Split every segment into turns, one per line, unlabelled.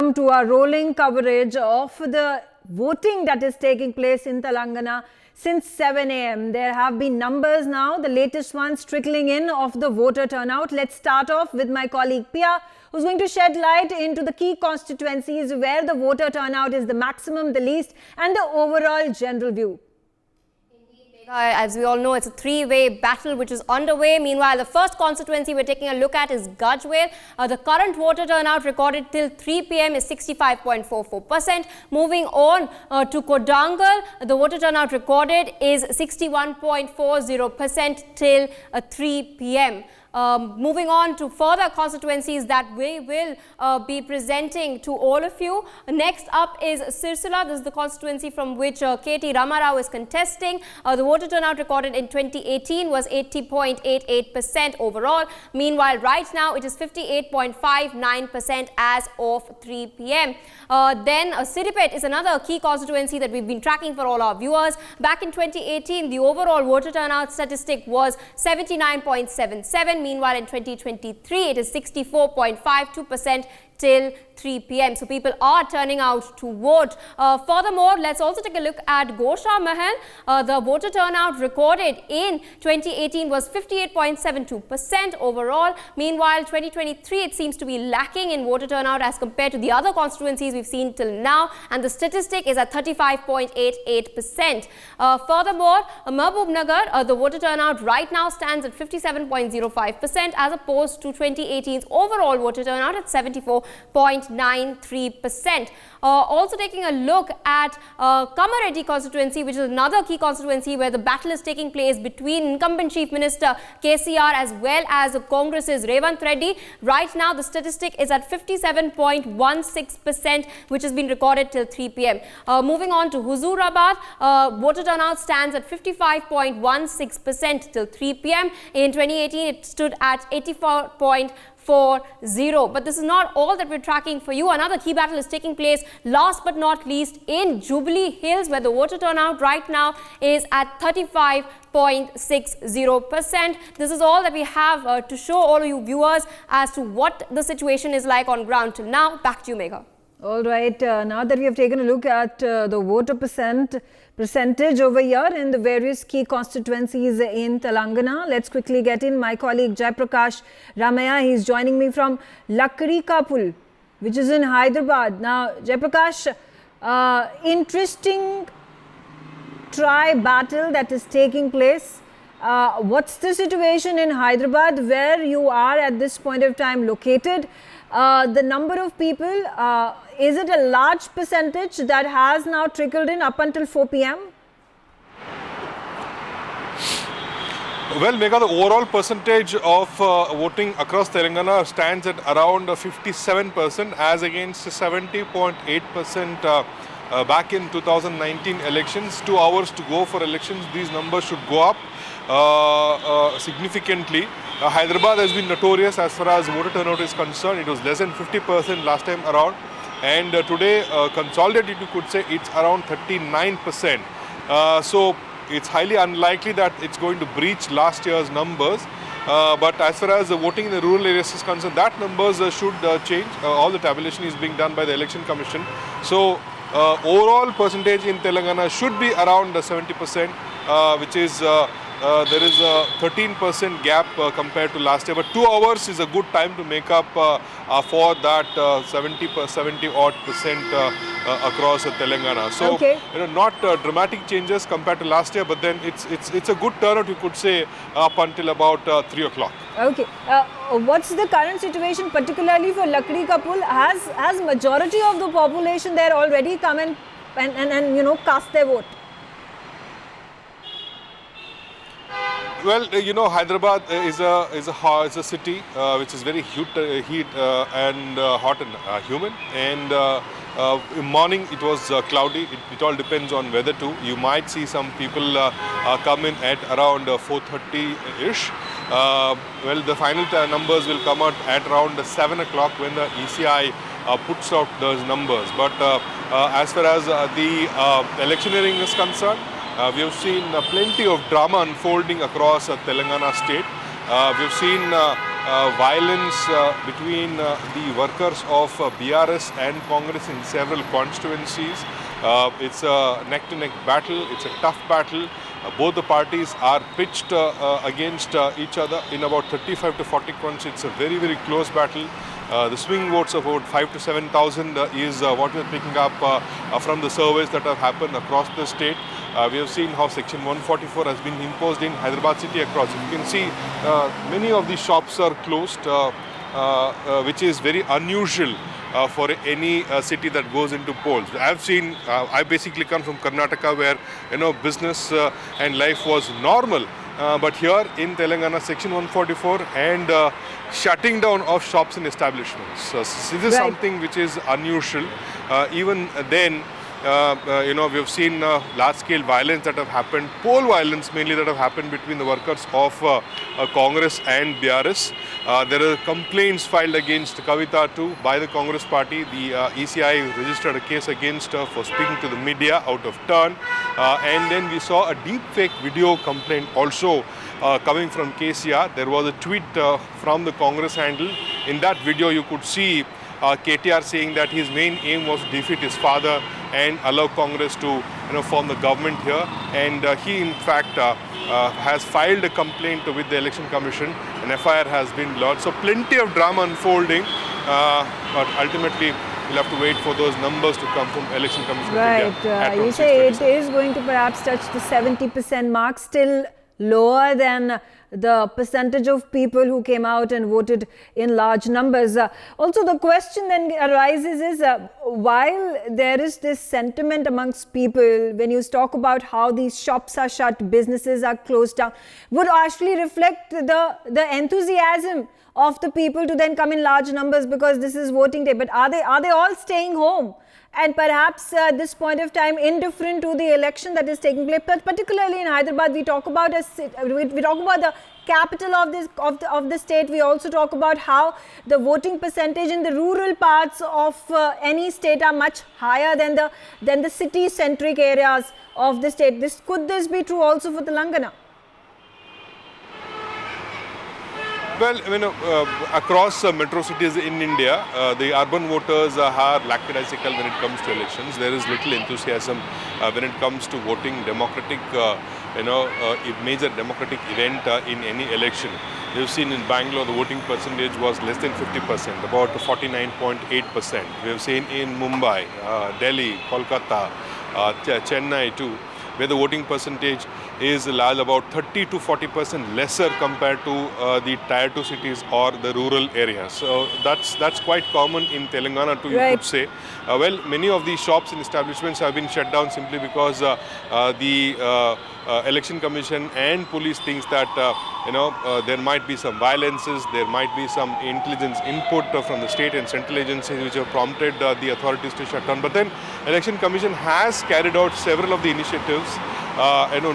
welcome to our rolling coverage of the voting that is taking place in Telangana since 7 a.m. There have been numbers now, the latest ones trickling in of the voter turnout. Let's start off with my colleague Pia, who's going to shed light into the key constituencies where the voter turnout is the maximum, the least, and the overall general view.
As we all know, it's a three-way battle which is underway. Meanwhile, the first constituency we're taking a look at is Gajwel. The current voter turnout recorded till 3 p.m. is 65.44%. Moving on to Kodangal, the voter turnout recorded is 61.40% till 3 p.m. Moving on to further constituencies that we will be presenting to all of you. Next up is Sirsula. This is the constituency from which KT Ramarao is contesting. The voter turnout recorded in 2018 was 80.88% overall. Meanwhile, right now it is 58.59% as of 3 p.m. Then Siddipet is another key constituency that we've been tracking for all our viewers. Back in 2018, the overall voter turnout statistic was 79.77%. Meanwhile, in 2023, it is 64.52% till 3 p.m. So people are turning out to vote. Furthermore, let's also take a look at Gosha Mahal. The voter turnout recorded in 2018 was 58.72% overall. Meanwhile, 2023, it seems to be lacking in voter turnout as compared to the other constituencies we've seen till now, and the statistic is at 35.88%. Furthermore, Mahbubnagar, the voter turnout right now stands at 57.05% as opposed to 2018's overall voter turnout at 74.93%. Also taking a look at Kamareddy constituency, which is another key constituency where the battle is taking place between incumbent Chief Minister KCR as well as Congress's Revant Reddy. Right now, the statistic is at 57.16%, which has been recorded till 3 p.m. Moving on to Huzurabad, voter turnout stands at 55.16% till 3 p.m. In 2018, it stood at 84.40. But this is not all that we're tracking for you. Another key battle is taking place, last but not least, in Jubilee Hills, where the voter turnout right now is at 35.60%. This is all that we have to show all of you viewers as to what the situation is like on ground till now. Back to you, Megha.
All right, now that we have taken a look at the voter percentage over here in the various key constituencies in Telangana, let's quickly get in my colleague Jaiprakash Ramaya. He's joining me from Lakrikapul, which is in Hyderabad. Now, Jaiprakash, interesting battle that is taking place. What's the situation in Hyderabad where you are at this point of time located? The number of people, is it a large percentage that has now trickled in up until 4 p.m.?
Well, Megha, the overall percentage of voting across Telangana stands at around 57% as against 70.8% back in 2019 elections. 2 hours to go for elections. These numbers should go up significantly. Hyderabad has been notorious as far as voter turnout is concerned. It was less than 50% last time around, and today consolidated, you could say it's around 39%. So it's highly unlikely that it's going to breach last year's numbers. But as far as the voting in the rural areas is concerned, that numbers should change. All the tabulation is being done by the Election Commission. So overall percentage in Telangana should be around 70%, which is there is a 13% gap compared to last year, but 2 hours is a good time to make up for that 70-odd% across Telangana. So, not dramatic changes compared to last year, but then it's a good turnout, you could say, up until about 3 o'clock.
Okay. What's the current situation, particularly for Lakrikapul? Has majority of the population there already come and cast their vote?
Well, Hyderabad is a city which is very heat and hot and humid. And in morning it was cloudy. It all depends on weather too. You might see some people come in at around 4:30-ish. Well, the final numbers will come out at around 7 o'clock when the ECI puts out those numbers. But as far as the electioneering is concerned, we have seen plenty of drama unfolding across Telangana state. We have seen violence between the workers of BRS and Congress in several constituencies. It's a neck-to-neck battle. It's a tough battle. Both the parties are pitched against each other in about 35 to 40 constituencies. It's a very, very close battle. The swing votes of about 5 to 7,000 is what we're picking up from the surveys that have happened across the state. We have seen how Section 144 has been imposed in Hyderabad city across. You can see many of these shops are closed, which is very unusual for any city that goes into polls. I've seen, I basically come from Karnataka where, business and life was normal. But here in Telangana, Section 144 and shutting down of shops and establishments. So this is something which is unusual. Even then, we've seen large-scale violence that have happened, poll violence mainly that have happened between the workers of Congress and BRS. There are complaints filed against Kavita too by the Congress party. The ECI registered a case against her for speaking to the media out of turn. And then we saw a deep fake video complaint also coming from KCR. There was a tweet from the Congress handle. In that video you could see KTR saying that his main aim was to defeat his father and allow Congress to form the government here, and he in fact has filed a complaint with the Election Commission. An FIR has been lodged, so plenty of drama unfolding, but ultimately we'll have to wait for those numbers to come from Election Commission of India.
You say it is going to perhaps touch the 70% mark, still lower than the percentage of people who came out and voted in large numbers. Also, the question then arises is, while there is this sentiment amongst people, when you talk about how these shops are shut, businesses are closed down, would actually reflect the enthusiasm of the people to then come in large numbers because this is voting day. But are they all staying home? And perhaps at this point of time, indifferent to the election that is taking place, but particularly in Hyderabad, we talk about the capital of the state. We also talk about how the voting percentage in the rural parts of any state are much higher than the city-centric areas of the state. Could this be true also for Telangana?
Well, across metro cities in India, the urban voters are lackadaisical when it comes to elections. There is little enthusiasm when it comes to voting democratic, major democratic event in any election. You've seen in Bangalore, the voting percentage was less than 50%, about 49.8%. We have seen in Mumbai, Delhi, Kolkata, Chennai too, where the voting percentage is large, about 30 to 40% lesser compared to the tier 2 cities or the rural areas. So that's quite common in Telangana too, you could say. Many of these shops and establishments have been shut down simply because the Election Commission and police thinks that there might be some violences, there might be some intelligence input from the state and central agencies which have prompted the authorities to shut down. But then Election Commission has carried out several of the initiatives.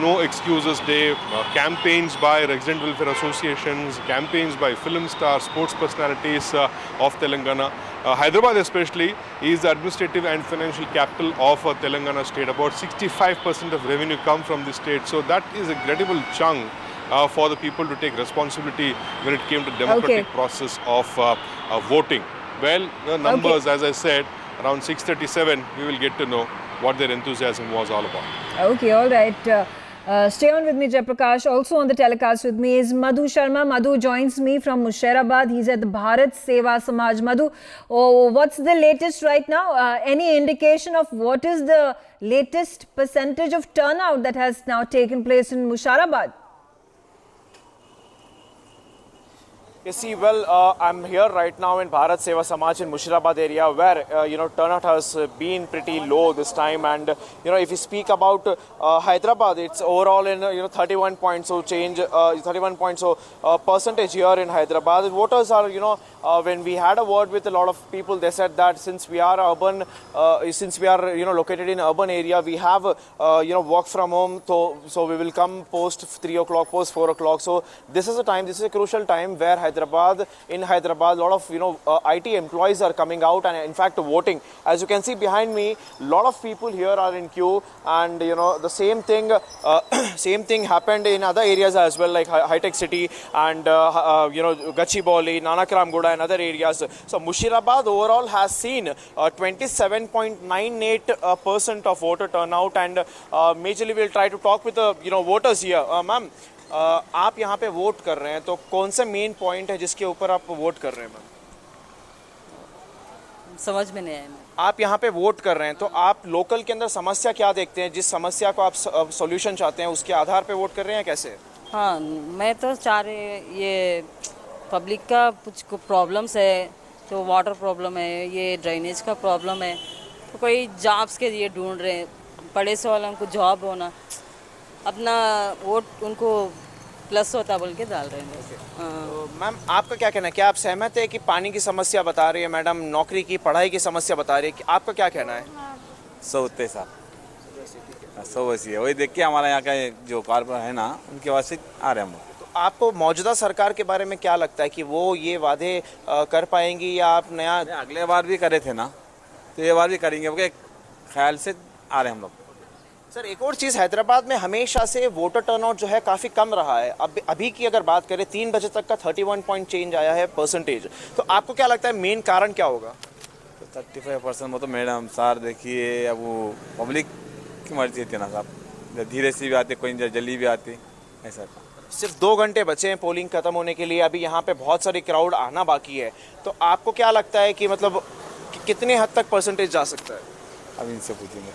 No excuses day, campaigns by resident welfare associations, campaigns by film stars, sports personalities of Telangana. Hyderabad especially is the administrative and financial capital of Telangana state. About 65% of revenue come from the state. So that is a credible chunk for the people to take responsibility when it came to democratic process of voting. Well, the numbers, as I said, around 6:37, we will get to know what their enthusiasm was all about.
Okay, all right. Stay on with me, Jayaprakash. Also on the telecast with me is Madhu Sharma. Madhu joins me from Hyderabad. He's at the Bharat Seva Samaj. Madhu, what's the latest right now? Any indication of what is the latest percentage of turnout that has now taken place in Hyderabad?
You see, I'm here right now in Bharat Seva Samaj in Hyderabad area where, turnout has been pretty low this time. And, if you speak about Hyderabad, it's overall in, 31 points, so change, 31 points, so percentage here in Hyderabad. Voters are, when we had a word with a lot of people, they said that since we are urban, located in urban area, we have work from home, so we will come post 3 o'clock, post 4 o'clock. So this is a crucial time where in Hyderabad, a lot of IT employees are coming out and in fact voting. As you can see behind me, a lot of people here are in queue, and the same thing happened in other areas as well, like High-Tech City and Gachibowli, Nanakramguda and other areas. So Mushirabad overall has seen 27.98% of voter turnout, and majorly we'll try to talk with the voters here. Ma'am, आप यहाँ पे vote कर रहे हैं, तो कौन सा main point है जिसके ऊपर आप वोट कर रहे हैं? मैम,
समझ में नहीं आया।
आप यहाँ पे वोट कर रहे हैं, तो आप लोकल के अंदर समस्या क्या देखते हैं? जिस समस्या को आप सॉल्यूशन चाहते हैं उसके आधार पे वोट कर रहे हैं कैसे?
हाँ, मैं तो चाह रही ये पब्लिक का कुछ प्रॉब्लम्स है, तो वाटर प्रॉब्लम है, ये ड्रेनेज का प्रॉब्लम है, तो कोई जॉब्स के लिए ढूंढ रहे हैं, पढ़े से वालों को जॉब होना, अपना वोट उनको प्लस होता बोल के डाल रहे हैं।
तो मैम, आपका क्या कहना है? क्या आप सहमत है कि पानी की समस्या बता रही है मैडम, नौकरी की, पढ़ाई की समस्या बता रही है, कि आपका क्या कहना है?
होते साहब वैसी है, वही देख के हमारा यहाँ का जो कारपोरेटर है ना, उनके वजह से आ रहे हैं हम।
तो आपको मौजूदा सरकार के बारे में क्या लगता है कि वो ये वादे कर पाएंगी, या आप नया?
अगले बार भी करे थे ना, तो ये बार भी करेंगे, वो ख्याल से आ रहे हैं हम लोग।
सर, एक और चीज़, हैदराबाद में हमेशा से वोटर टर्नआउट जो है काफ़ी कम रहा है। अभी की अगर बात करें, 3 बजे तक का 31 पॉइंट चेंज आया है परसेंटेज, तो आपको क्या लगता है मेन कारण क्या होगा?
तो 35% वो तो मैडम सार देखिए, अब वो पब्लिक की मर्जी थी ना साहब, धीरे से भी आते, कोई जल्दी भी आते, ऐसा।
सिर्फ 2 घंटे बचे हैं पोलिंग खत्म होने के लिए, अभी यहाँ पे बहुत सारी क्राउड आना बाकी है, तो आपको क्या लगता है कि मतलब कितने हद तक परसेंटेज जा सकता है?
अब इनसे पूछेंगे।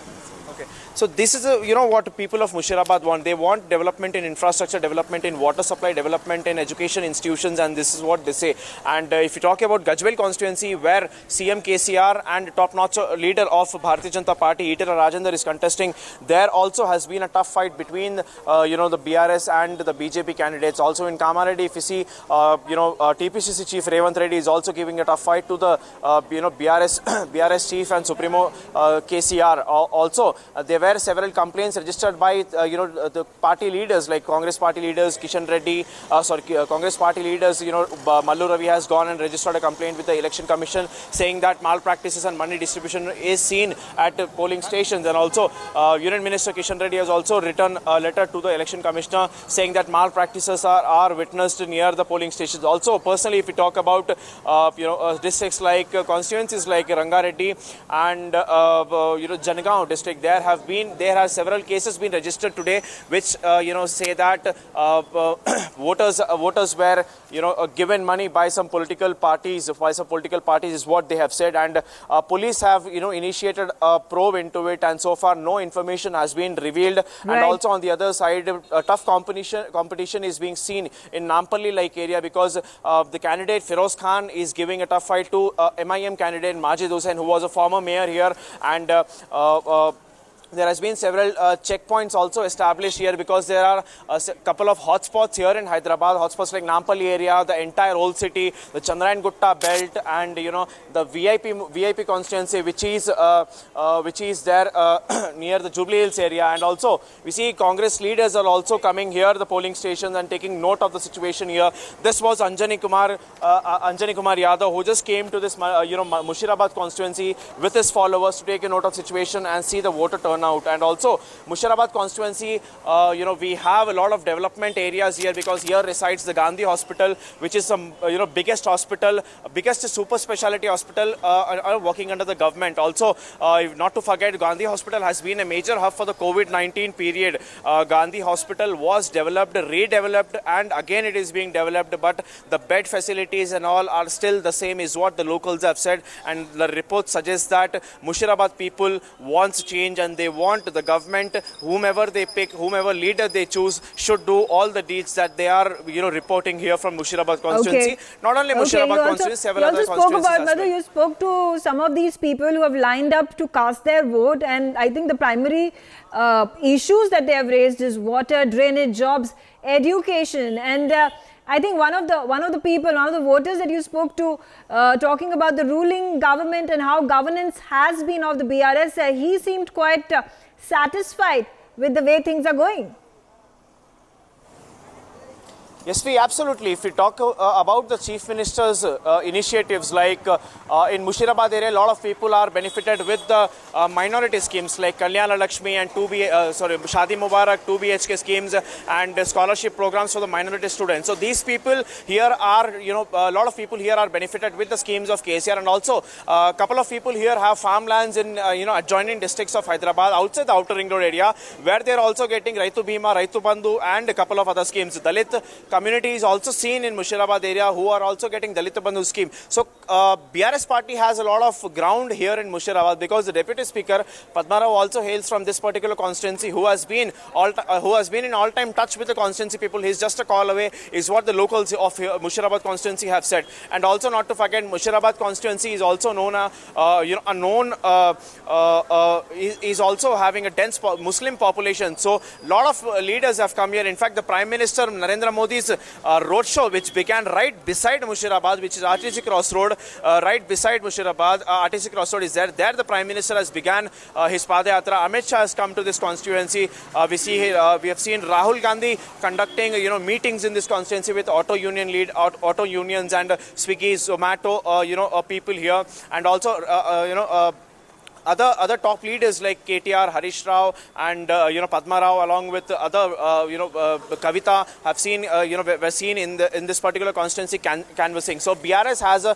Okay. So this is what people of Mushirabad want. They want development in infrastructure, development in water supply, development in education institutions, and this is what they say. And if you talk about Gajwel constituency, where CM KCR and top-notch leader of Bharatiya Janata Party, Itara Rajendra, is contesting, there also has been a tough fight between the BRS and the BJP candidates. Also in Kamaredi, if you see, TPCC chief Revant Reddy is also giving a tough fight to the BRS chief and Supremo KCR. Also, there were several complaints registered by the party leaders, like Congress party leaders Kishan Reddy, Congress party leaders, Mallu Ravi has gone and registered a complaint with the Election Commission saying that malpractices and money distribution is seen at polling stations. And also Union Minister Kishan Reddy has also written a letter to the Election Commissioner saying that malpractices are witnessed near the polling stations. Also, personally, if we talk about districts like constituencies like Rangareddy and Janagaon district, there have several cases been registered today which say that voters were given money by some political parties is what they have said, and police have initiated a probe into it, and so far no information has been revealed. Right. And also on the other side, a tough competition is being seen in Nampalli like area, because the candidate Feroz Khan is giving a tough fight to MIM candidate Majid Hussain, who was a former mayor here, and there has been several checkpoints also established here, because there are a couple of hotspots here in Hyderabad, hotspots like Nampalli area, the entire old city, the Chandrayan Gutta belt, and the VIP constituency which is there near the Jubilee Hills area. And also we see Congress leaders are also coming here, the polling stations, and taking note of the situation here. This was Anjani Kumar Yadav, who just came to this Mushirabad constituency with his followers to take a note of situation and see the voter turnout. And also Mushirabad constituency, we have a lot of development areas here, because here resides the Gandhi Hospital, which is some biggest hospital, biggest super specialty hospital working under the government. Also, not to forget, Gandhi Hospital has been a major hub for the COVID-19 period. Gandhi Hospital was developed, redeveloped, and again it is being developed, but the bed facilities and all are still the same, is what the locals have said. And the report suggests that Mushirabad people wants change, and they want the government, whomever they pick, whomever leader they choose, should do all the deeds that they are reporting here from Mushirabad constituency. Okay. Not only Mushirabad constituency, several other constituencies.
You spoke to some of these people who have lined up to cast their vote, and I think the primary issues that they have raised is water, drainage, jobs, education, and I think one of the voters that you spoke to, talking about the ruling government and how governance has been of the BRS, he seemed quite satisfied with the way things are going.
Yes, we absolutely. If we talk about the Chief Minister's initiatives, like in Mushirabad area, a lot of people are benefited with the minority schemes like Kalyana Lakshmi and Shadi Mubarak 2 BHK schemes and scholarship programs for the minority students. So these people here are, a lot of people here are benefited with the schemes of KCR, and also a couple of people here have farmlands in adjoining districts of Hyderabad outside the outer ring road area, where they are also getting Raitu Bima, Raitu Bandhu and a couple of other schemes. Dalit community is also seen in Mushirabad area who are also getting Dalit Bandhu scheme. So BRS party has a lot of ground here in Mushirabad, because the Deputy Speaker Padma Rao also hails from this particular constituency, who has been in all-time touch with the constituency people. He's just a call away, is what the locals of Mushirabad constituency have said. And also not to forget, Mushirabad constituency is also known is also having a dense Muslim population. So a lot of leaders have come here. In fact, the Prime Minister Narendra Modi's roadshow, which began right beside Mushirabad, which is RTC Cross Road, right beside Mushirabad, RTC Cross Road is there. There the Prime Minister has began his Padayatra. Amit Shah has come to this constituency. We have seen Rahul Gandhi conducting meetings in this constituency with auto unions and Swiggy, Zomato people here, and also other top leaders like KTR, Harish Rao and Padma Rao, along with other Kavita, have seen were seen in this particular constituency canvassing. So BRS has a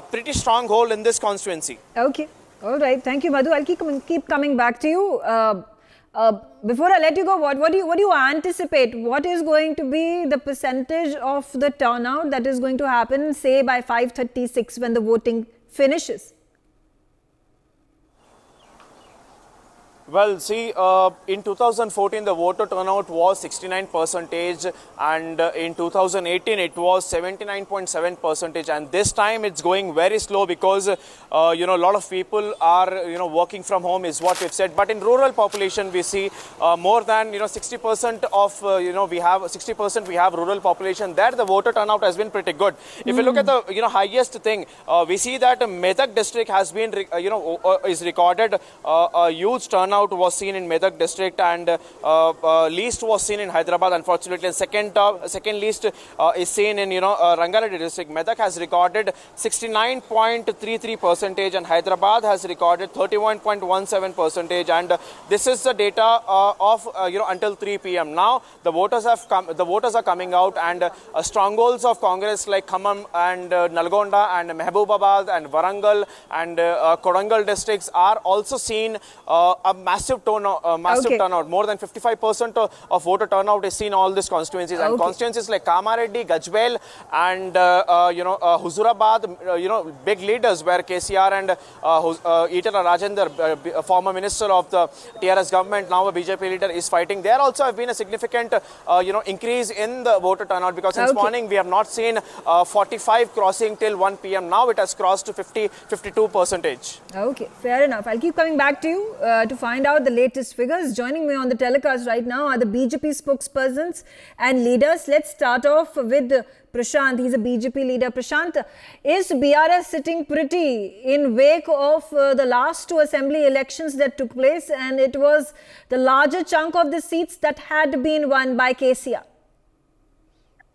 pretty strong hold in this constituency.
Okay, all right, thank you, Madhu. I'll keep coming back to you. Before I let you go, what do you anticipate? What is going to be the percentage of the turnout that is going to happen, say by 5:36 when the voting finishes?
Well, see, in 2014, the voter turnout was 69%, and in 2018, it was 79.7%. And this time, it's going very slow because, a lot of people are, working from home, is what we've said. But in rural population, we see more than, 60% of, we have rural population. There, the voter turnout has been pretty good. If you look at the, highest thing, we see that Medak district has been, is recorded a huge turnout was seen in Medak district, and least was seen in Hyderabad, unfortunately. And second least is seen in Rangareddy district. Medak has recorded 69.33%, and Hyderabad has recorded 31.17%. And this is the data of until 3 p.m. Now the voters are coming out, and strongholds of Congress like Khammam and Nalgonda and Mehboobabaad and Warangal and Kodangal districts are also seen a massive turnout. More than 55% of voter turnout is seen in all these constituencies. And constituencies like Kamareddy, Gajbel and Huzurabad, big leaders where KCR and Itala Rajender, former minister of the TRS government, now a BJP leader, is fighting. There also have been a significant increase in the voter turnout, because since morning we have not seen 45 crossing till 1 p.m. Now it has crossed to 52%.
Okay, fair enough. I'll keep coming back to you to find out the latest figures. Joining me on the telecast right now are the BJP spokespersons and leaders. Let's start off with Prashant. He's a BJP leader. Prashant, is BRS sitting pretty in wake of the last two assembly elections that took place, and it was the larger chunk of the seats that had been won by KCR?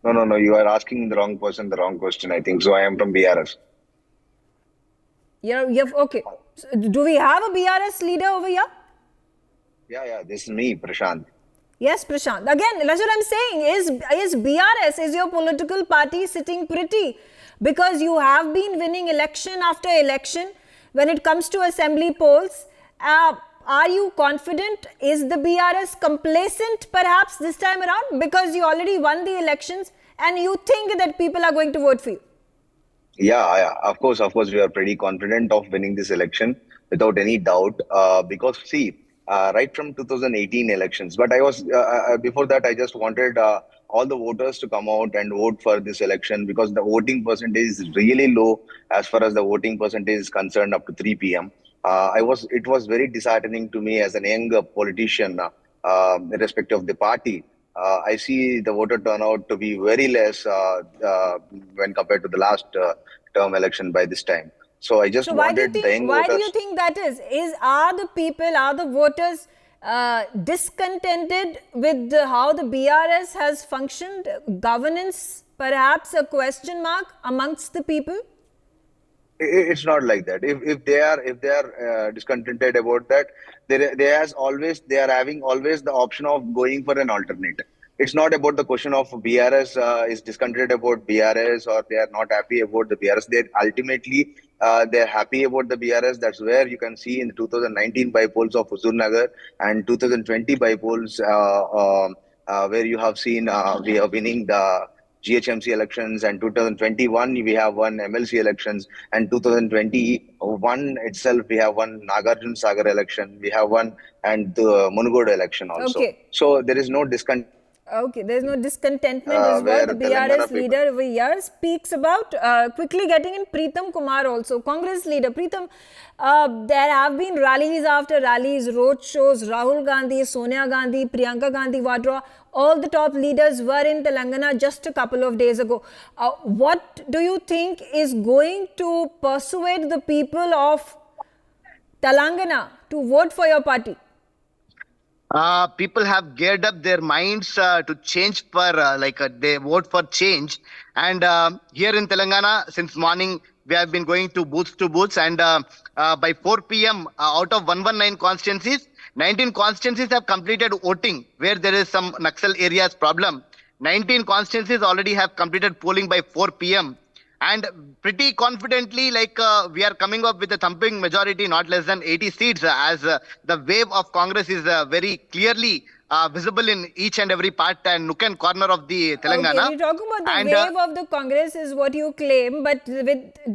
No. You are asking the wrong person the wrong question, I think. So I am from BRS.
Okay. So do we have a BRS leader over here?
Yeah. This is me, Prashant.
Yes, Prashant. Again, that's what I'm saying. Is BRS, is your political party sitting pretty? Because you have been winning election after election when it comes to assembly polls. Are you confident? Is the BRS complacent perhaps this time around? Because you already won the elections and you think that people are going to vote for you.
Yeah. Of course, we are pretty confident of winning this election without any doubt. Because see, right from 2018 elections, but I was before that I just wanted all the voters to come out and vote for this election, because the voting percentage is really low as far as the voting percentage is concerned up to 3 p.m. It was very disheartening to me as a young politician, irrespective of the party, I see the voter turnout to be very less when compared to the last term election by this time. So I just
So
wanted the young
why do you
voters.
think that is? Are the people, are the voters discontented with how the BRS has functioned? Governance, perhaps a question mark amongst the people?
It's not like that. If they are discontented about that, they are having always the option of going for an alternate. It's not about the question of BRS is discontented about BRS or they are not happy about the BRS. They're happy about the BRS. That's where you can see in the 2019 by-polls of Huzurnagar and 2020 by-polls where you have seen we are winning the GHMC elections, and 2021 we have won MLC elections, and 2021 itself we have won Nagarjun Sagar election, we have won and the Munugodu election also.
Okay.
So there is no discontent
Okay, there's no discontentment is
where
what the
Telangana
BRS
people.
leader over here speaks about. Quickly getting in Preetam Kumar also, Congress leader. Preetam, there have been rallies after rallies, road shows, Rahul Gandhi, Sonia Gandhi, Priyanka Gandhi Vadra, all the top leaders were in Telangana just a couple of days ago. What do you think is going to persuade the people of Telangana to vote for your party?
People have geared up their minds to change for they vote for change. And here in Telangana, since morning, we have been going to booths, and by 4 p.m. Out of 119 constituencies, 19 constituencies have completed voting where there is some Naxal areas problem. 19 constituencies already have completed polling by 4 p.m. And pretty confidently, we are coming up with a thumping majority, not less than 80 seats, as the wave of Congress is very clearly visible in each and every part and nook and corner of the Telangana.
Okay, you're talking about the
And,
wave of the Congress is what you claim, but do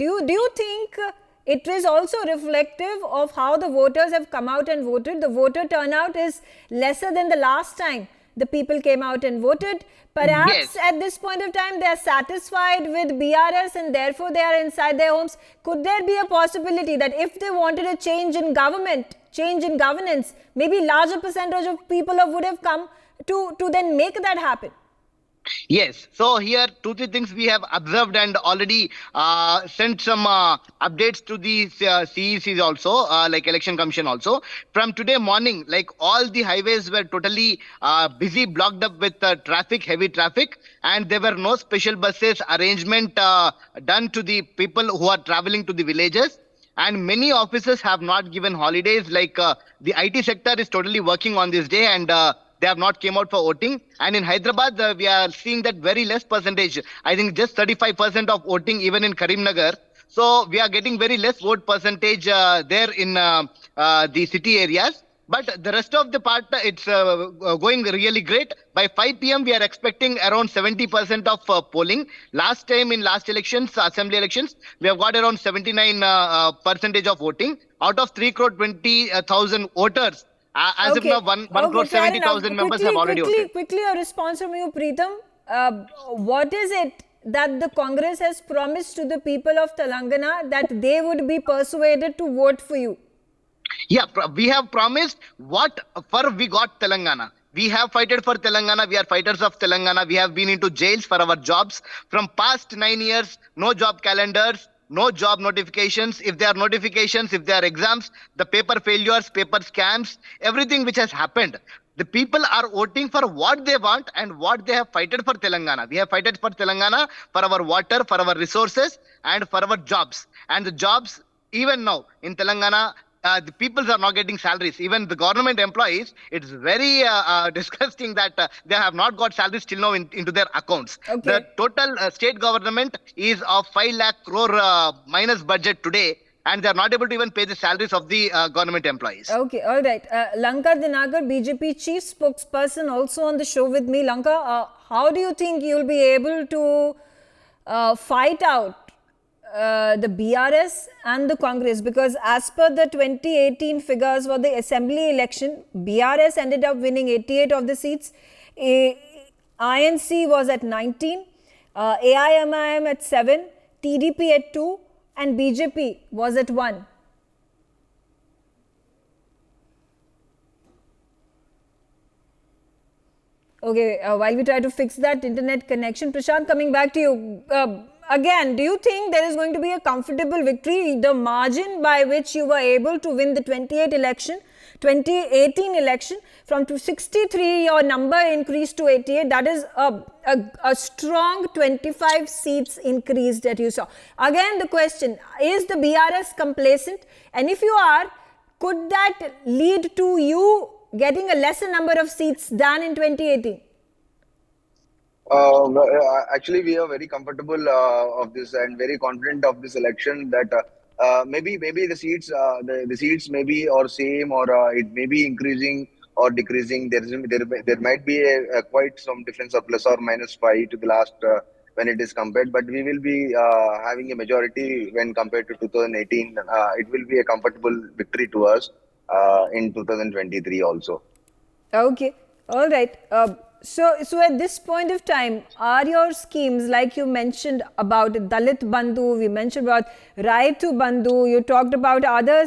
you think it is also reflective of how the voters have come out and voted? The voter turnout is lesser than the last time the people came out and voted. Perhaps
Yes.
at this point of time they are satisfied with BRS and therefore they are inside their homes. Could there be a possibility that if they wanted a change in government, change in governance, maybe larger percentage of people would have come to then make that happen?
Yes. So here, 2-3 things we have observed and already sent some updates to the CECs also, like Election Commission also. From today morning, like all the highways were totally busy, blocked up with traffic, heavy traffic, and there were no special buses arrangement done to the people who are traveling to the villages. And many offices have not given holidays. Like the IT sector is totally working on this day, and they have not came out for voting. And in Hyderabad, we are seeing that very less percentage. I think just 35% of voting even in Karimnagar. So we are getting very less vote percentage there in the city areas. But the rest of the part, it's going really great. By 5 p.m., we are expecting around 70% of polling. Last time in last elections, assembly elections, we have got around 79 percentage of voting. Out of 3,20,000 voters, as of now, 1 crore
fair enough.
70,000 members have already voted.
Quickly, a response from you, Preetam. What is it that the Congress has promised to the people of Telangana that they would be persuaded to vote for you?
Yeah, we have promised what for we got Telangana. We have fighted for Telangana. We are fighters of Telangana. We have been into jails for our jobs. From past 9 years, no job calendars, no job notifications. If there are notifications, if there are exams, the paper failures, paper scams, everything which has happened. The people are voting for what they want and what they have fighted for Telangana. We have fighted for Telangana, for our water, for our resources, and for our jobs. And the jobs, even now in Telangana, the people are not getting salaries. Even the government employees, it's very disgusting that they have not got salaries till now into their accounts.
Okay.
The total state government is of 5 lakh crore minus budget today, and they are not able to even pay the salaries of the government employees.
Okay, all right. Lanka Dinagar, BJP chief spokesperson, also on the show with me. Lanka, how do you think you'll be able to fight out the BRS and the Congress? Because as per the 2018 figures for the assembly election, BRS ended up winning 88 of the seats. INC was at 19, AIMIM at 7, TDP at 2, and BJP was at 1. Okay, while we try to fix that internet connection, Prashant, coming back to you. Again, do you think there is going to be a comfortable victory? The margin by which you were able to win the 2018 election, from 263, your number increased to 88. That is a strong 25 seats increase that you saw. Again, the question, is the BRS complacent? And if you are, could that lead to you getting a lesser number of seats than in 2018?
Actually, we are very comfortable of this and very confident of this election that maybe the seats the seats maybe or same or it may be increasing or decreasing. There might be a quite some difference of plus or minus 5 to the last when it is compared, but we will be having a majority when compared to 2018. It will be a comfortable victory to us in 2023 also.
Okay, all right. So at this point of time, are your schemes, like you mentioned about Dalit Bandhu, we mentioned about Raitu Bandhu, you talked about other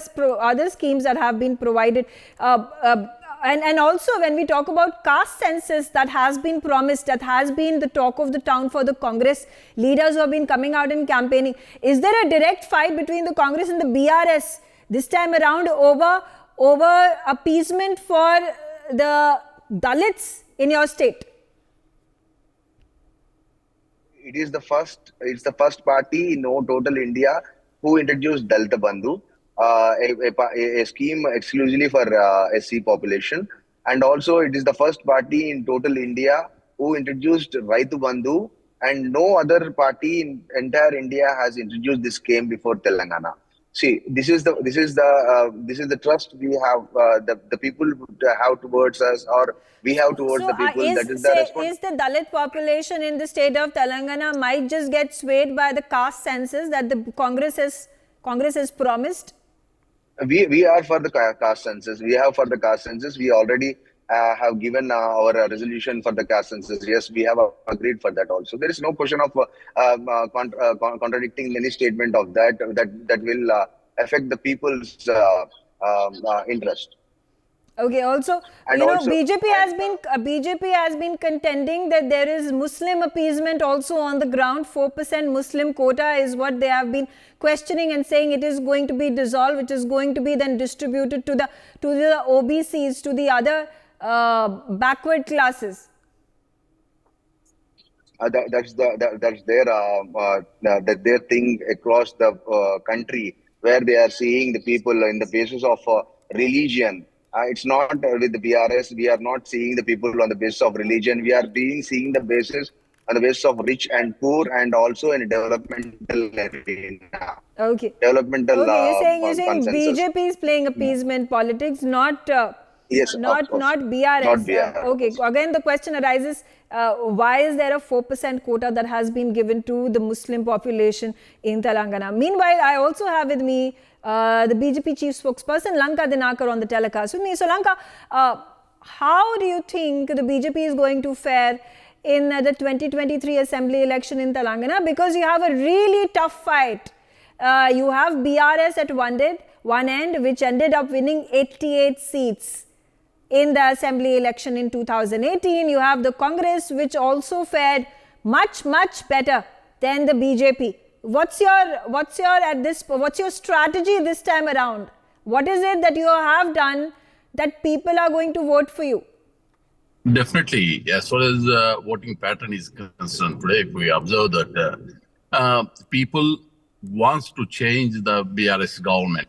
schemes that have been provided, and also when we talk about caste census that has been promised, that has been the talk of the town for the Congress leaders who have been coming out and campaigning, is there a direct fight between the Congress and the BRS this time around over appeasement for the Dalits in your state?
It's the first party in total India who introduced Dalita Bandhu, a scheme exclusively for SC population. And also it is the first party in total India who introduced Raitu Bandhu, and no other party in entire India has introduced this scheme before Telangana. See, this is the trust we have, the people have towards us, or we have towards the people. That is the response.
Is the Dalit population in the state of Telangana might just get swayed by the caste census that the Congress has promised?
We are for the caste census. We have for the caste census. We already have given our resolution for the caste census. Yes, we have agreed for that also. There is no question of contradicting any statement of that will affect the people's interest.
Okay. Also,
And
you know,
also-
BJP has been contending that there is Muslim appeasement also on the ground. 4% Muslim quota is what they have been questioning and saying it is going to be dissolved, which is going to be then distributed to the OBCs, to the other backward classes.
That's their thing across the country, where they are seeing the people in the basis of religion. It's not with the BRS. We are not seeing the people on the basis of religion. We are seeing the basis on the basis of rich and poor, and also in a developmental arena.
Okay.
Developmental.
Okay, you're saying
consensus.
BJP is playing appeasement politics, not
Yes, of course.
not BRS.
Not BRS.
Okay. Again, the question arises: why is there a 4% quota that has been given to the Muslim population in Telangana? Meanwhile, I also have with me the BJP chief spokesperson Lanka Dinakar on the telecast with me. So, Lanka, how do you think the BJP is going to fare in the 2023 assembly election in Telangana? Because you have a really tough fight. You have BRS at one end, which ended up winning 88 seats in the assembly election in 2018. You have the Congress, which also fared much better than the BJP. What's your strategy this time around? What is it that you have done that people are going to vote for you?
Definitely, as far as voting pattern is concerned, today if we observe that people wants to change the BRS government.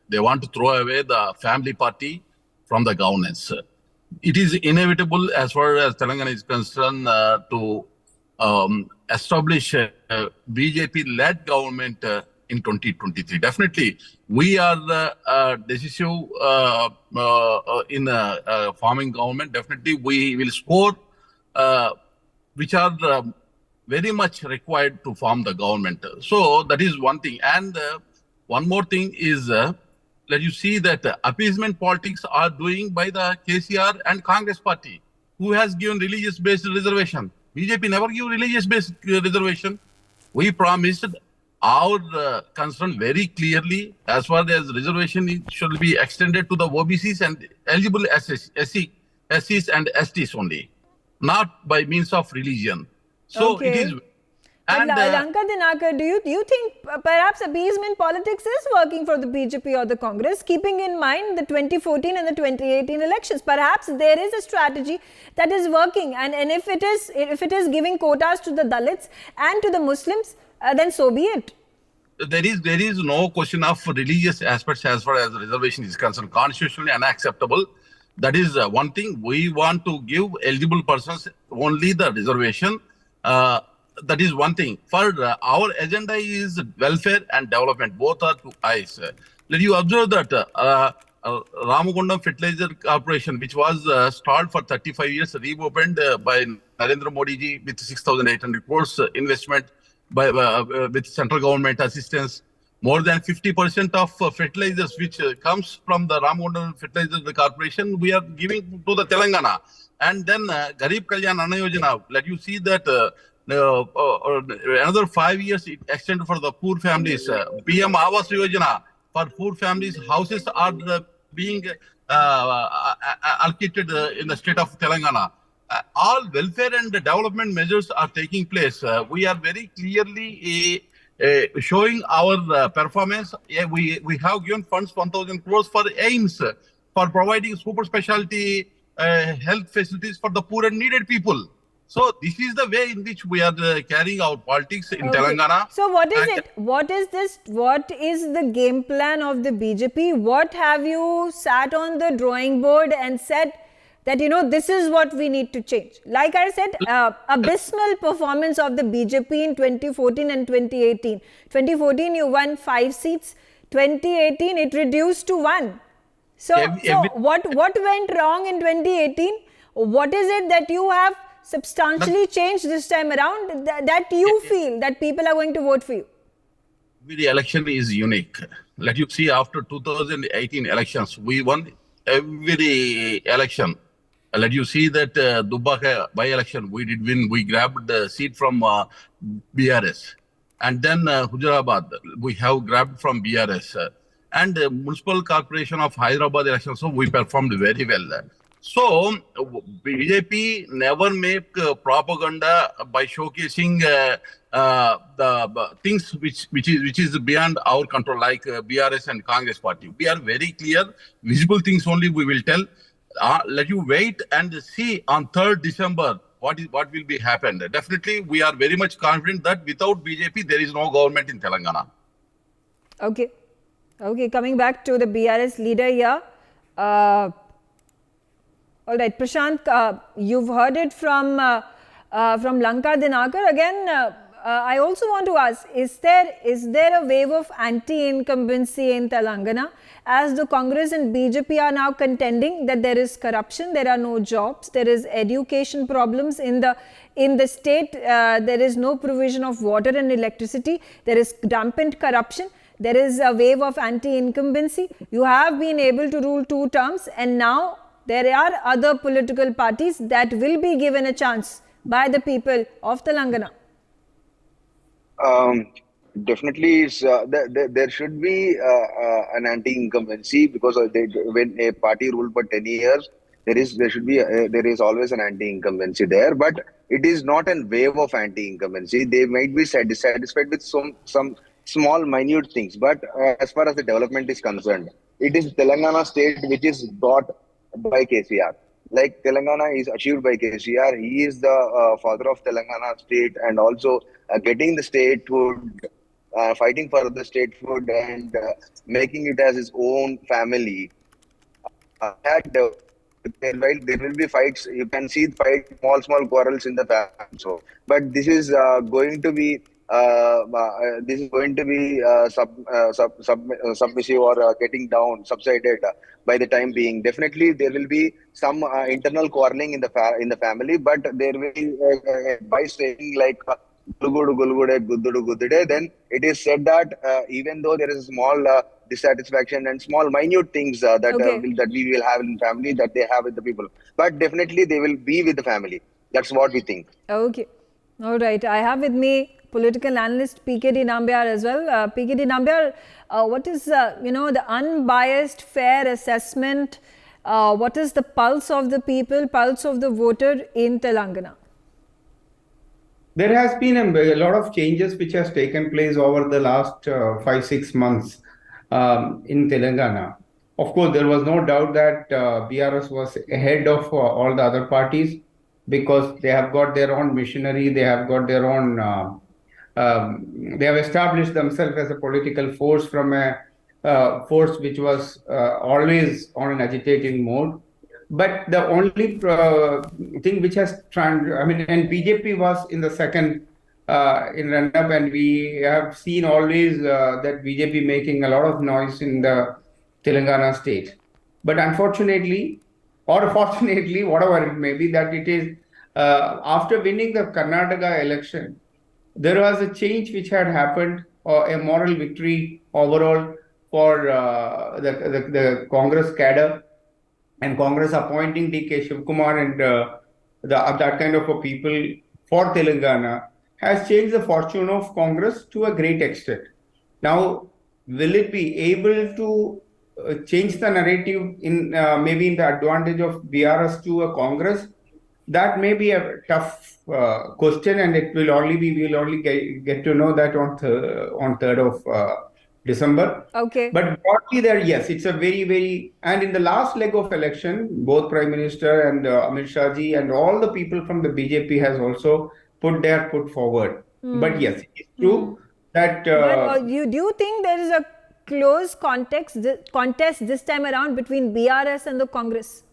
They want to throw away the family party from the governance. It is inevitable as far as Telangana is concerned to establish a BJP-led government in 2023. Definitely, we are decisive in forming government. Definitely, we will score which are very much required to form the government. So that is one thing. And one more thing is that you see that appeasement politics are doing by the KCR and Congress party, who has given religious-based reservation. BJP never give religious-based reservation. We promised our concern very clearly as far as reservation should be extended to the OBCs and eligible SCs and STs only. not by means of religion. So it is.
But Lanka Dinakar, do you think perhaps appeasement politics is working for the BJP or the Congress, keeping in mind the 2014 and the 2018 elections? Perhaps there is a strategy that is working, and if it is giving quotas to the Dalits and to the Muslims, then so be it.
There is no question of religious aspects as far as the reservation is concerned. Constitutionally unacceptable. That is one thing. We want to give eligible persons only the reservation. That is one thing. For our agenda is welfare and development. Both are two eyes. Let you observe that Ramagundam Fertilizer Corporation, which was stalled for 35 years, reopened by Narendra Modi ji with 6,800 crores investment with central government assistance. More than 50% of fertilizers which comes from the Ramagundam Fertilizer Corporation, we are giving to the Telangana. And then Garib Kalyan Anna Yojana, let you see that another 5 years it extended for the poor families. PM Awas Yojana for poor families, houses are being allocated in the state of Telangana. All welfare and development measures are taking place. We are very clearly showing our performance. We have given funds 1,000 crores for aims for providing super specialty health facilities for the poor and needed people. So this is the way in which we are carrying our politics in Telangana.
So what is it? What is this? What is the game plan of the BJP? What have you sat on the drawing board and said that, this is what we need to change? Like I said, abysmal performance of the BJP in 2014 and 2018. 2014, you won 5 seats. 2018, it reduced to 1. So what went wrong in 2018? What is it that you have substantially changed this time around that you feel that people are going to vote for you?
The election is unique. Let you see, after 2018 elections, we won every election. Let you see that Dubbaka by-election, we did win. We grabbed the seat from BRS. And then Hyderabad, we have grabbed from BRS. And Municipal Corporation of Hyderabad election, so we performed very well. So, BJP never make propaganda by showcasing the things which is beyond our control, like BRS and Congress party. We are very clear, visible things only we will tell. Let you wait and see on 3rd December what will be happened. Definitely, we are very much confident that without BJP, there is no government in Telangana.
Okay, coming back to the BRS leader here. All right, Prashant, you've heard it from Lanka Dinakar. Again, I also want to ask, is there a wave of anti-incumbency in Telangana, as the Congress and BJP are now contending that there is corruption, there are no jobs, there is education problems in the state, there is no provision of water and electricity, there is rampant corruption, there is a wave of anti-incumbency. You have been able to rule 2 terms, and now there are other political parties that will be given a chance by the people of Telangana.
Definitely, there should be an anti-incumbency, because when a party ruled for 10 years, there is always an anti-incumbency there. But it is not a wave of anti-incumbency. They might be satisfied with some small, minute things. But as far as the development is concerned, it is Telangana state which is got by KCR. Like Telangana is achieved by KCR. He is the father of Telangana state, and also getting the statehood, fighting for the statehood, and making it as his own family. There will be fights. You can see small quarrels in the family. So, but this is going to be submissive or getting down, subsided by the time being. Definitely, there will be some internal quarreling in the family, but there will be by saying like Gulugudu Gulugude Guddudu Guddude, then it is said that even though there is small dissatisfaction and small minute things that we will have in family, that they have with the people, but definitely they will be with the family. That's what we think.
Okay, all right. I have with me political analyst PKD Nambiar as well. PKD Nambiar, what is the unbiased, fair assessment What is the pulse of the people, pulse of the voter in Telangana?
There has been a lot of changes which has taken place over the last 5-6 months in Telangana. Of course, there was no doubt that BRS was ahead of all the other parties because they have got their own machinery, they have got their own, they have established themselves as a political force from a force which was always on an agitating mode. But the only thing which has and BJP was in the second in run-up, and we have seen always that BJP making a lot of noise in the Telangana state. But unfortunately, or fortunately, whatever it may be, that it is after winning the Karnataka election, there was a change which had happened, or a moral victory overall for the Congress cadre, and Congress appointing D.K. Shivkumar and that kind of a people for Telangana has changed the fortune of Congress to a great extent. Now, will it be able to change the narrative in maybe in the advantage of BRS to a Congress? That may be a tough question, and it will only be, we'll only get to know that on 3rd of December.
Okay.
But broadly there, yes, it's a very, very, and in the last leg of election, both Prime Minister and Amit Shah ji and all the people from the BJP has also put their foot forward. But yes, it's true that...
do you think there is a close contest this time around between BRS and the Congress?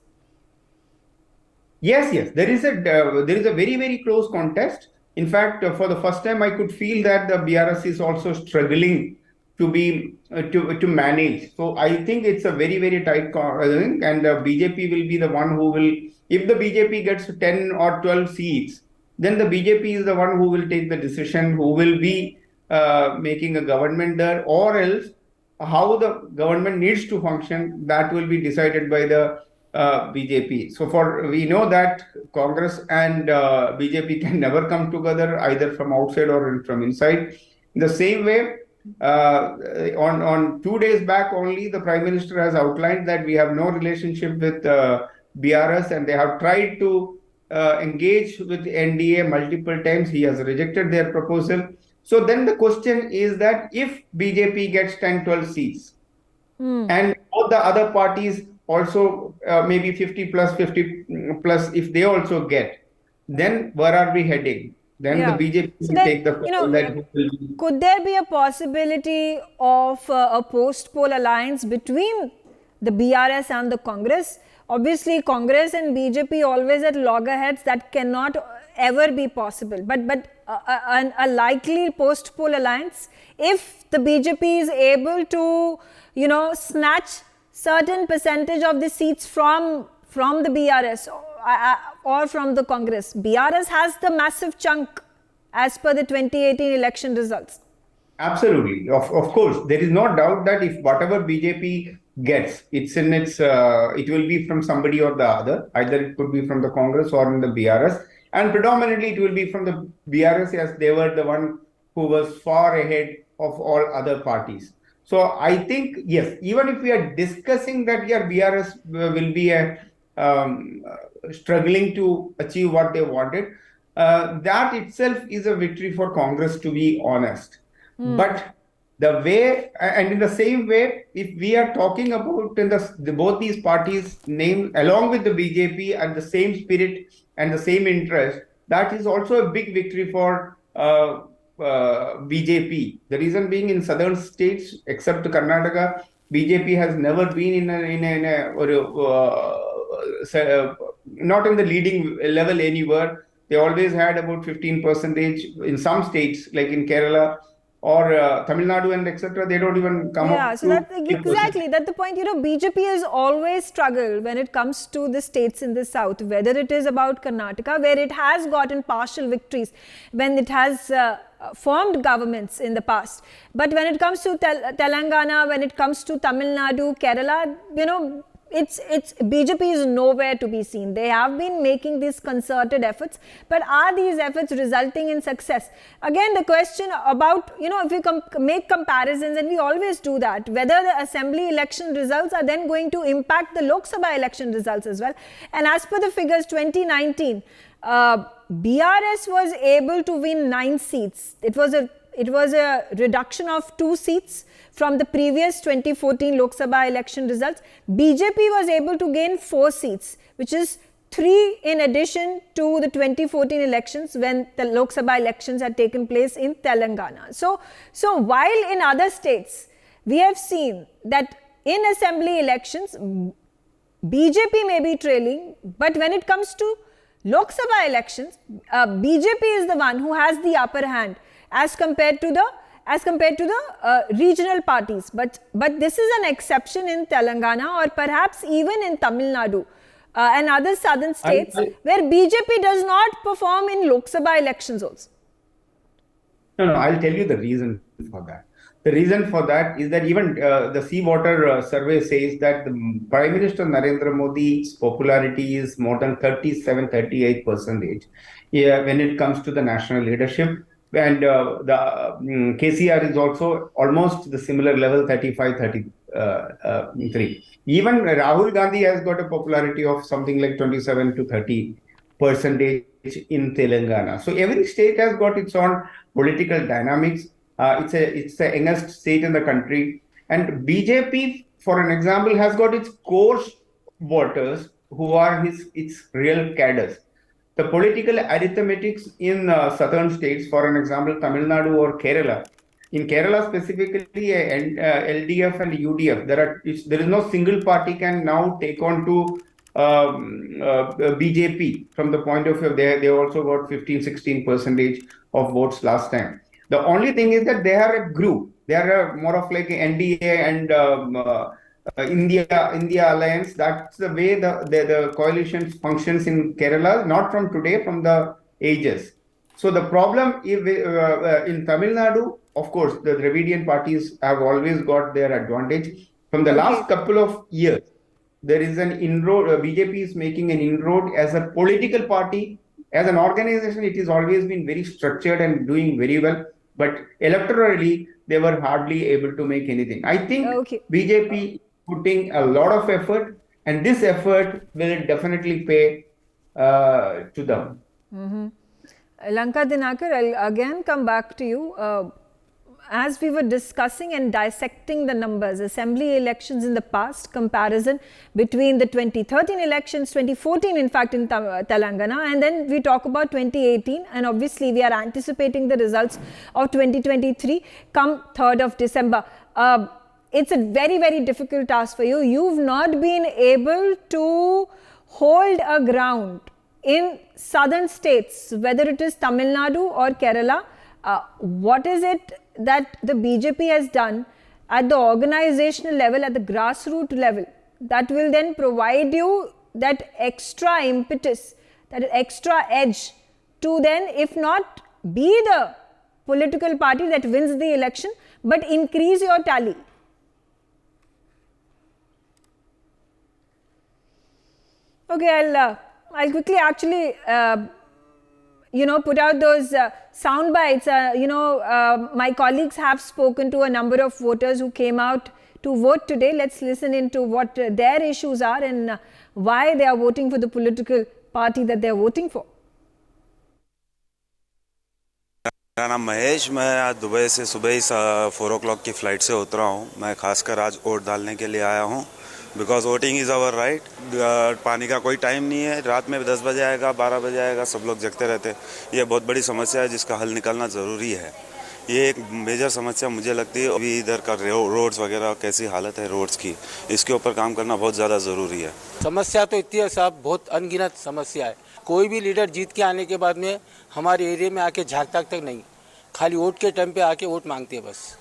Yes, there is a very, very close contest. In fact, for the first time, I could feel that the BRS is also struggling to be to manage. So I think it's a very, very tight thing, and the BJP will be the one who will, if the BJP gets 10 or 12 seats, then the BJP is the one who will take the decision, who will be making a government there, or else how the government needs to function, that will be decided by the BJP. So we know that Congress and BJP can never come together either from outside or from inside. In the same way, on 2 days back only, the Prime Minister has outlined that we have no relationship with BRS, and they have tried to engage with NDA multiple times. He has rejected their proposal. So then the question is that if BJP gets 10-12 seats and all the other parties also maybe 50 plus if they also get, then where are we heading? Then the BJP will take the
could there be a possibility of a post-poll alliance between the BRS and the Congress? Obviously, Congress and BJP always at loggerheads. That cannot ever be possible. But a likely post-poll alliance, if the BJP is able to, snatch certain percentage of the seats from the BRS or from the Congress. BRS has the massive chunk as per the 2018 election results.
Absolutely. Of course, there is no doubt that if whatever BJP gets, it will be from somebody or the other. Either it could be from the Congress or in the BRS. And predominantly it will be from the BRS, as they were the one who was far ahead of all other parties. So I think, yes, even if we are discussing that BRS will be struggling to achieve what they wanted, that itself is a victory for Congress, to be honest. But the way, and in the same way, if we are talking about both these parties named along with the BJP and the same spirit and the same interest, that is also a big victory for BJP. The reason being, in southern states, except Karnataka, BJP has never been not in the leading level anywhere. They always had about 15% in some states, like in Kerala or Tamil Nadu and etc. They don't even come up.
Yeah, so that's exactly that's the point. BJP has always struggled when it comes to the states in the south, whether it is about Karnataka, where it has gotten partial victories when it has formed governments in the past. But when it comes to Telangana, when it comes to Tamil Nadu, Kerala, it's BJP is nowhere to be seen. They have been making these concerted efforts, but are these efforts resulting in success? Again, the question about, if we make comparisons, and we always do that, whether the assembly election results are then going to impact the Lok Sabha election results as well. And as per the figures, 2019, BRS was able to win 9 seats. It was a reduction of 2 seats from the previous 2014 Lok Sabha election results. BJP was able to gain 4 seats, which is 3 in addition to the 2014 elections when the Lok Sabha elections had taken place in Telangana. So while in other states, we have seen that in assembly elections, BJP may be trailing, but when it comes to Lok Sabha elections, BJP is the one who has the upper hand as compared to the regional parties. But this is an exception in Telangana, or perhaps even in Tamil Nadu and other southern states where BJP does not perform in Lok Sabha elections also.
No, I'll tell you the reason for that. The reason for that is that even the Seawater survey says that the Prime Minister Narendra Modi's popularity is more than 38% when it comes to the national leadership. And the KCR is also almost the similar level, 35, 33. Even Rahul Gandhi has got a popularity of something like 27 to 30% in Telangana. So every state has got its own political dynamics. It's the youngest state in the country, and BJP, for an example, has got its core voters who are its real cadres. The political arithmetics in southern states, for an example, Tamil Nadu or Kerala. In Kerala specifically, LDF and UDF, there is no single party can now take on to BJP from the point of view. They also got 15-16% of votes last time. The only thing is that they are a group. They are more of like NDA and India Alliance. That's the way the coalition functions in Kerala, not from today, from the ages. So the problem in Tamil Nadu, of course, the Dravidian parties have always got their advantage. From the last couple of years, there is an inroad. BJP is making an inroad as a political party. As an organization, it has always been very structured and doing very well. But electorally, they were hardly able to make anything. I think BJP putting a lot of effort, and this effort will definitely pay to them.
Lanka Dinakar, I'll again come back to you. As we were discussing and dissecting the numbers, assembly elections in the past, comparison between the 2013 elections, 2014 in fact in Telangana, and then we talk about 2018, and obviously we are anticipating the results of 2023 come 3rd of December. It's a very, very difficult task for you. You've not been able to hold a ground in southern states, whether it is Tamil Nadu or Kerala. What is it that the BJP has done at the organizational level, at the grassroots level, that will then provide you that extra impetus, that extra edge to then, if not be the political party that wins the election, but increase your tally? Okay, I'll quickly actually put out those sound bites. My colleagues have spoken to a number of voters who came out to vote today. Let's listen into what their issues are and why they are voting for the political party that they are voting for.
मेरा नाम महेश, मैं आज Dubai से सुबह ही 4 o'clock की flight से उतरा हूँ। मैं खासकर आज वोट डालने के लिए आया हूँ, because voting is our right. पानी का कोई टाइम नहीं है, रात में 10 बजे आएगा, 12 बजे आएगा, सब लोग जगते रहते। ये बहुत बड़ी समस्या है जिसका हल निकलना ज़रूरी है। ये एक मेजर समस्या मुझे लगती है। अभी इधर का रोड्स वगैरह कैसी हालत है रोड्स की, इसके ऊपर काम करना बहुत ज़्यादा ज़रूरी है।
समस्या तो इतनी है साहब, बहुत अनगिनत समस्या है। कोई भी लीडर जीत के आने के बाद में हमारे एरिया में आके झांकता तक नहीं, खाली वोट के टाइम पे आके वोट मांगते हैं बस।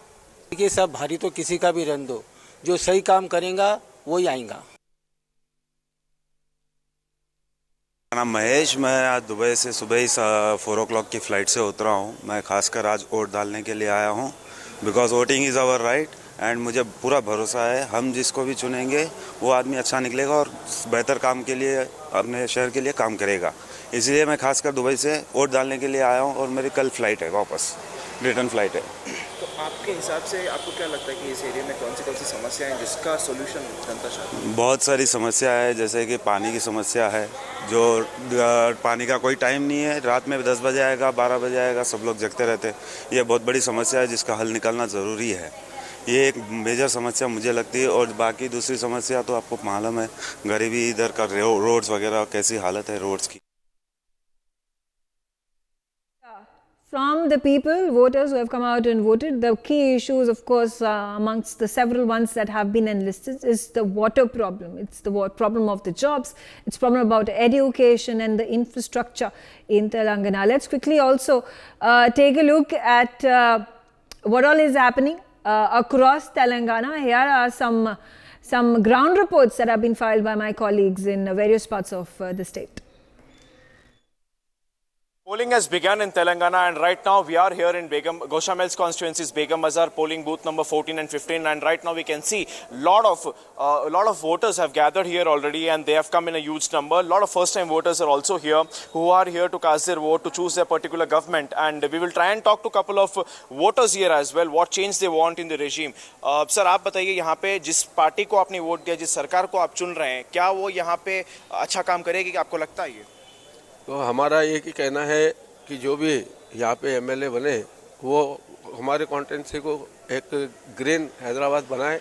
देखिए सब भारी तो किसी का भी रहने दो, जो सही काम करेगा वही आएगा।
मेरा नाम महेश, मैं आज दुबई से सुबह ही 4 o'clock की फ़्लाइट से उतरा हूँ। मैं खासकर आज वोट डालने के लिए आया हूँ, because voting is our right. And मुझे पूरा भरोसा है हम जिसको भी चुनेंगे वो आदमी अच्छा निकलेगा और बेहतर काम के लिए अपने शहर के लिए काम करेगा। इसलिए मैं खासकर दुबई से वोट डालने के लिए आया हूँ और मेरी कल फ्लाइट है, वापस रिटर्न फ्लाइट है।
तो आपके हिसाब से आपको क्या लगता है कि इस एरिया में कौन सी समस्या है जिसका सोल्यूशन जनता चाहती है?
बहुत सारी समस्या है, जैसे कि पानी की समस्या है, जो पानी का कोई टाइम नहीं है, रात में 10 बजे आएगा, 12 बजे आएगा, सब लोग जगते रहते। ये बहुत बड़ी समस्या है जिसका हल निकालना ज़रूरी है। ये एक मेजर समस्या मुझे लगती है। और बाकी दूसरी समस्या तो आपको मालूम है, गरीबी, इधर का रोड्स वगैरह कैसी हालत है रोड्स की।
From the people, voters who have come out and voted, the key issues, of course, amongst the several ones that have been enlisted, is the water problem. It's the problem of the jobs. It's problem about education and the infrastructure in Telangana. Let's quickly also take a look at what all is happening across Telangana. Here are some ground reports that have been filed by my colleagues in various parts of the state.
Polling has begun in Telangana, and right now we are here in Goshamel's constituency's Begum Bazaar, polling booth number 14 and 15. And right now we can see lot of voters have gathered here already, and they have come in a huge number. A lot of first-time voters are also here, who are here to cast their vote, to choose their particular government. And we will try and talk to a couple of voters here as well, what change they want in the regime. Sir, आप बताइए, यहाँ पे जिस party को आपने vote दिया, जिस सरकार को आप चुन रहे हैं, क्या वो यहाँ पे अच्छा काम करेगी? आपको लगता है ये?
तो हमारा एक ही कहना है कि जो भी यहाँ पे एमएलए बने वो हमारे कॉन्स्टिट्यूंसी को एक ग्रीन हैदराबाद बनाए,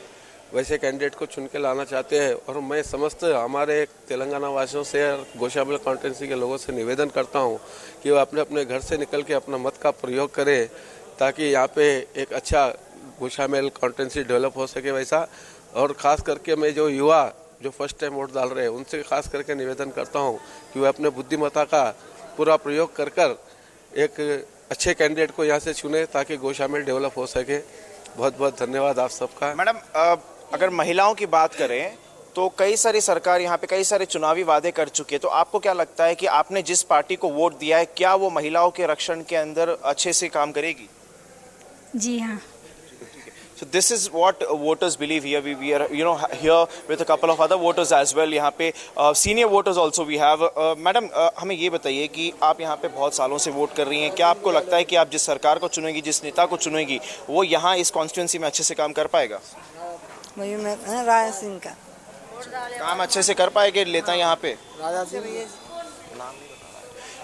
वैसे कैंडिडेट को चुन के लाना चाहते हैं। और मैं समस्त हमारे तेलंगाना वासियों से और गोशामेल कॉन्स्टिट्यूंसी के लोगों से निवेदन करता हूँ कि वो अपने अपने घर से निकल के अपना मत का प्रयोग करें, ताकि यहाँ पे एक अच्छा गोशामेल कॉन्स्टिट्यूंसी डेवलप हो सके वैसा। और ख़ास करके मैं जो युवा जो फर्स्ट टाइम वोट डाल रहे हैं उनसे खास करके निवेदन करता हूं कि वे अपने बुद्धिमत्ता का पूरा प्रयोग कर एक अच्छे कैंडिडेट को यहां से चुने, ताकि गोशामेल डेवलप हो सके। बहुत बहुत धन्यवाद आप सबका।
मैडम, अगर महिलाओं की बात करें तो कई सारी सरकार यहाँ पे कई सारे चुनावी वादे कर चुकी है, तो आपको क्या लगता है कि आपने जिस पार्टी को वोट दिया है, क्या वो महिलाओं के रक्षण के अंदर अच्छे से काम करेगी?
जी हाँ।
So this is what voters believe here. We are here with a couple of other voters as well. यहाँ पे senior voters also we have. Madam, हमें ये बताइए कि आप यहाँ पे बहुत सालों से वोट कर रही हैं, क्या आपको लगता है कि आप जिस सरकार को चुनेगी, जिस नेता को चुनेगी, वो यहाँ इस कॉन्स्टिट्यूंसी में अच्छे से काम कर पाएगा?
राजा सिंह का
काम अच्छे से कर पाएगा लेता है यहाँ पे?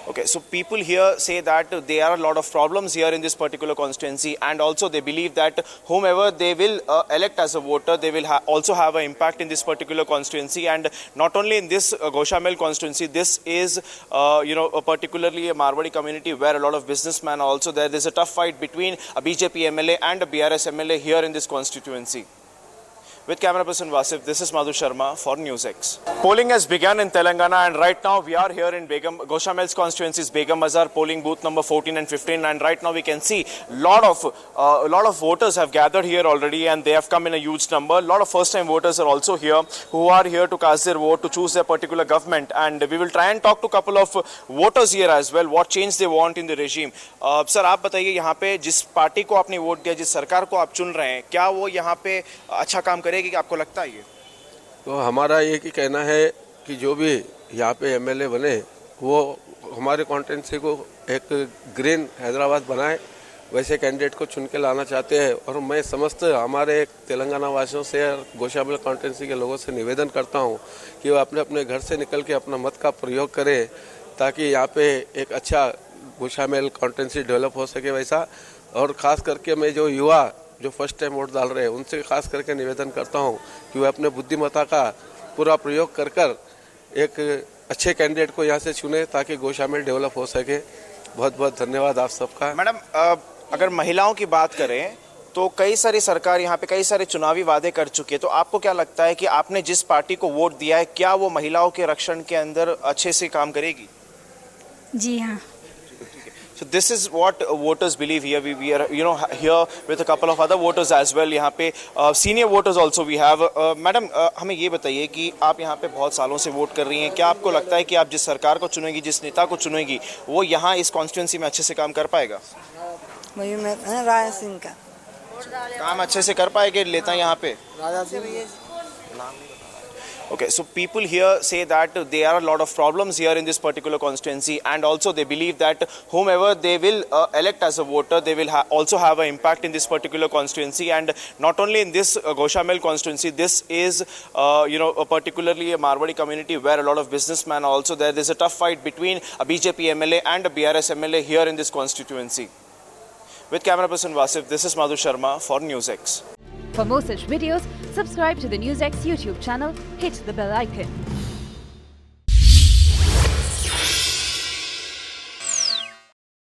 Okay, so people here say that there are a lot of problems here in this particular constituency, and also they believe that whomever they will elect as a voter, they will also have an impact in this particular constituency. And not only in this Goshamel constituency, this is particularly a Marwadi community where a lot of businessmen are also there. There's a tough fight between a BJP MLA and a BRS MLA here in this constituency. With camera person Vasif, this is Madhu Sharma for NewsX. Polling has begun in Telangana, and right now we are here in Goshamel's constituency's Begum Bazaar, polling booth number 14 and 15. And right now we can see a lot of voters have gathered here already, and they have come in a huge number. A lot of first-time voters are also here, who are here to cast their vote, to choose their particular government. And we will try and talk to a couple of voters here as well, what change they want in the regime. Sir, आप बताइए, यहाँ पे जिस party को आपने vote दिया, जिस सरकार को आप चुन रहे हैं, क्या वो यहाँ पे अच्छा काम करेगी? आपको लगता है ये?
तो हमारा एक ही कहना है कि जो भी यहाँ पे एमएलए बने वो हमारे कॉन्स्टिट्यूंसी को एक ग्रीन हैदराबाद बनाए, वैसे कैंडिडेट को चुन के लाना चाहते हैं। और मैं समस्त हमारे तेलंगाना वासियों से और गोशामेल कॉन्स्टिट्यूंसी के लोगों से निवेदन करता हूँ कि वो अपने अपने घर से निकल के अपना मत का प्रयोग करें, ताकि यहाँ पे एक अच्छा गोशामेल कॉन्स्टिट्यूंसी डेवलप हो सके वैसा। और ख़ास करके मैं जो युवा जो फर्स्ट टाइम वोट डाल रहे हैं उनसे खास करके निवेदन करता हूं कि वे अपने बुद्धिमत्ता का पूरा प्रयोग कर एक अच्छे कैंडिडेट को यहां से चुने, ताकि गोशामेल डेवलप हो सके। बहुत बहुत धन्यवाद आप सबका।
मैडम, अगर महिलाओं की बात करें तो कई सारी सरकार यहाँ पे कई सारे चुनावी वादे कर चुकी है, तो आपको क्या लगता है कि आपने जिस पार्टी को वोट दिया है, क्या वो महिलाओं के रक्षण के अंदर अच्छे से काम करेगी?
जी हाँ।
So this is what voters believe here. We are here with a couple of other voters as well. यहाँ पे senior voters also we have. Madam, हमें ये बताइए कि आप यहाँ पे बहुत सालों से वोट कर रही हैं, क्या आपको लगता है कि आप जिस सरकार को चुनेगी, जिस नेता को चुनेगी, वो यहाँ इस कॉन्स्टिट्यूंसी में अच्छे से काम कर पाएगा?
राजा सिंह का
काम अच्छे से कर पाए कि लेता यहाँ पे? Okay, so people here say that there are a lot of problems here in this particular constituency, and also they believe that whomever they will elect as a voter, they will also have an impact in this particular constituency. And not only in this Goshamel constituency, this is particularly a Marwadi community where a lot of businessmen are also there. There's a tough fight between a BJP MLA and a BRS MLA here in this constituency. With camera person Vasif, this is Madhu Sharma for NewsX.
For more such videos, subscribe to the NewsX YouTube channel, hit the bell icon.